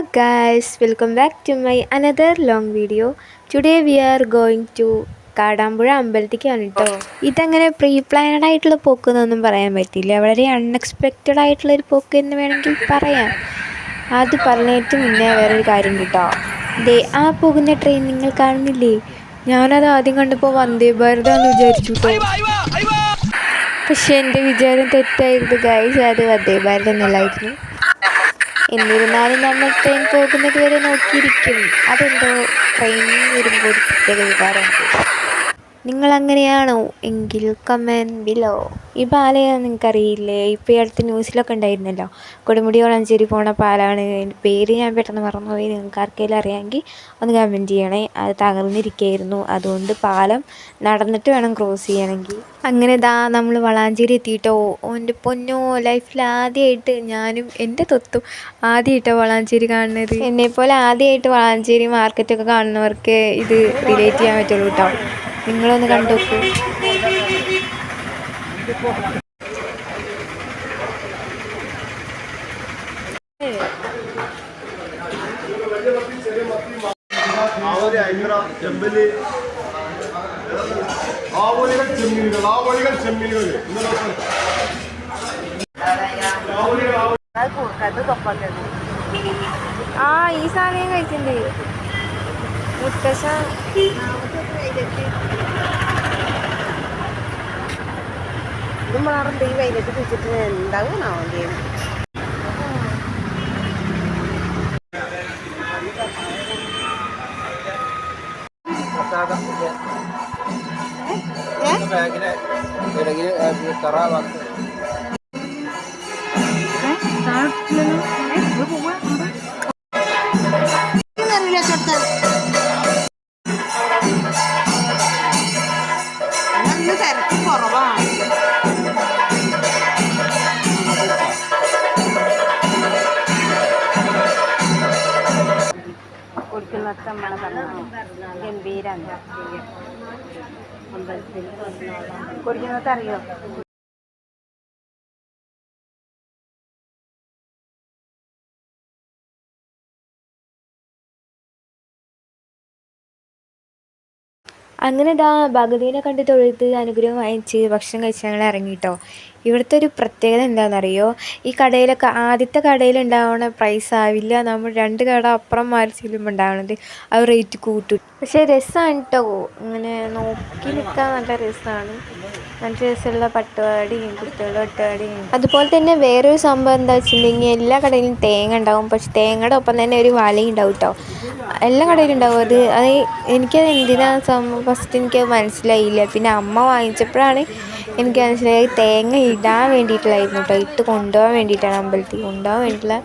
guys, welcome back to my another long video. Today we are going to Kadampuzha അമ്പലത്തിലേക്കാണ് കേട്ടോ. ഇതങ്ങനെ pre planned ആയിട്ടുള്ള പോക്കെന്നൊന്നും പറയാൻ പറ്റില്ല, വളരെ അൺഎക്സ്പെക്റ്റഡ് ആയിട്ടുള്ളൊരു പോക്ക് എന്ന് വേണമെങ്കിൽ പറയാം. അത് പറഞ്ഞിട്ട് മുന്നേ വേറൊരു കാര്യം കേട്ടോ. ആ പോകുന്ന ട്രെയിൻ നിങ്ങൾ കാണുന്നില്ലേ? ഞാനത് ആദ്യം കണ്ടപ്പോൾ വന്ദേ ഭാരതാന്ന് വിചാരിച്ചു കേട്ടോ. പക്ഷെ എൻ്റെ വിചാരം തെറ്റായിരുന്നു ഗൈസ്, അത് വന്ദേ ഭാരത് എന്നല്ലായിരുന്നു. എന്നിരുന്നാലും നമ്മൾ ട്രെയിൻ പോകുന്നത് വരെ നോക്കിയിരിക്കും. അതെന്തോ ട്രെയിനിൽ വരുമ്പോൾ ഒരു പ്രത്യേക വികാരമുണ്ട്. നിങ്ങളങ്ങനെയാണോ? എങ്കിൽ കമൻറ്റ് ബിലോ. ഈ പാലയാണ് നിങ്ങൾക്കറിയില്ലേ? ഇപ്പോൾ ഈ അടുത്ത് ന്യൂസിലൊക്കെ ഉണ്ടായിരുന്നല്ലോ, കൊടുമുടി വളാഞ്ചേരി പോണ പാലാണ്. പേര് ഞാൻ പെട്ടെന്ന് മറന്നുപോയി. നിങ്ങൾക്ക് ആർക്കെങ്കിലും അറിയാമെങ്കിൽ ഒന്ന് കമൻറ്റ് ചെയ്യണേ. അത് തകർന്നിരിക്കുകയായിരുന്നു, അതുകൊണ്ട് പാലം നടന്നിട്ട് വേണം ക്രോസ് ചെയ്യണമെങ്കിൽ. അങ്ങനെ നമ്മൾ വളാഞ്ചേരി എത്തിയിട്ടോ. എൻ്റെ പൊന്നോ, ലൈഫിൽ ആദ്യമായിട്ട് ഞാനും എൻ്റെ തൊത്തും ആദ്യമായിട്ടോ വളാഞ്ചേരി കാണുന്നത്. എന്നെപ്പോലെ ആദ്യമായിട്ട് വളാഞ്ചേരി മാർക്കറ്റൊക്കെ കാണുന്നവർക്ക് ഇത് റിലേറ്റ് ചെയ്യാൻ പറ്റുള്ളൂ കേട്ടോ. നിങ്ങളൊന്ന് കണ്ടു നോക്കൂ. ഈ സാധനം കഴിച്ചിട്ടുണ്ട് മുത്തശ്ശ. നമ്മളവിടെ ഈ വൈകിട്ട് കുടിച്ചിട്ട് എന്താവും ആവുകയും. തിരക്ക് കുറവാണ്. കൊടുക്കുന്നൊക്കെ നമ്മളെ ഗംഭീരാണ്. അമ്പലത്തിൽ കൊടുക്കുന്നൊക്കെ അറിയോ? അങ്ങനെ ഭഗവതിനെ കണ്ട് തൊഴുത്ത് അനുഗ്രഹം വാങ്ങിച്ച് ഭക്ഷണം കഴിച്ച് ഞങ്ങൾ ഇറങ്ങിയിട്ടോ. ഇവിടുത്തെ ഒരു പ്രത്യേകത എന്താണെന്നറിയോ? ഈ കടയിലൊക്കെ ആദ്യത്തെ കടയിലുണ്ടാവുന്ന പ്രൈസ് ആവില്ല നമ്മൾ 2 കട അപ്പുറം മാറി ചെല്ലുമ്പോൾ ഉണ്ടാവുന്നത്. അത് റേറ്റ് കൂട്ടും. പക്ഷേ രസമാണ് കേട്ടോ, ഇങ്ങനെ നോക്കി നിൽക്കാൻ നല്ല രസമാണ്. നല്ല രസമുള്ള പട്ടുപാടിയും കുട്ടികളുടെ പട്ടുപാടിയും. അതുപോലെ തന്നെ വേറൊരു സംഭവം എന്താ വെച്ചിട്ടുണ്ടെങ്കിൽ എല്ലാ കടയിലും തേങ്ങ ഉണ്ടാവും, പക്ഷെ തേങ്ങയുടെ ഒപ്പം തന്നെ ഒരു വലയും ഉണ്ടാവും കേട്ടോ. എല്ലാ കടയിലും ഉണ്ടാവും. അത് എനിക്കത് എന്തിനാണ് ഫസ്റ്റ് എനിക്കത് മനസ്സിലായില്ല. പിന്നെ അമ്മ വാങ്ങിച്ചപ്പോഴാണ് എനിക്ക് മനസ്സിലായി തേങ്ങ ഇടാൻ വേണ്ടിയിട്ടുള്ളായിരുന്നു കേട്ടോ. ഇട്ട് കൊണ്ടുപോകാൻ വേണ്ടിയിട്ടാണ്, അമ്പലത്തിൽ കൊണ്ടുപോകാൻ വേണ്ടിയിട്ടുള്ള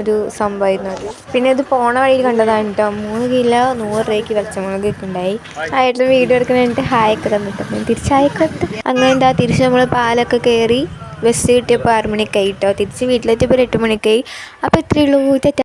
ഒരു സംഭവമായിരുന്നു അത്. പിന്നെ ഇത് പോണ വഴിയിൽ കണ്ടതാണ് കേട്ടോ. 3 കിലോ 100 രൂപയ്ക്ക് പച്ചമുളകൊക്കെ ഉണ്ടായി. ആയിട്ട് വീഡിയോ എടുക്കാനായിട്ട് ഹായൊക്കെ തന്നിട്ട് തിരിച്ചായിക്കോട്ടെ. അങ്ങനെ തിരിച്ച് നമ്മൾ പാലൊക്കെ കയറി ബസ് കിട്ടിയപ്പോൾ 6 മണിക്കായി കേട്ടോ. തിരിച്ച് വീട്ടിലെത്തിയപ്പോൾ 8 മണിക്കായി. അപ്പോൾ ഇത്രയേ ഉള്ളൂ.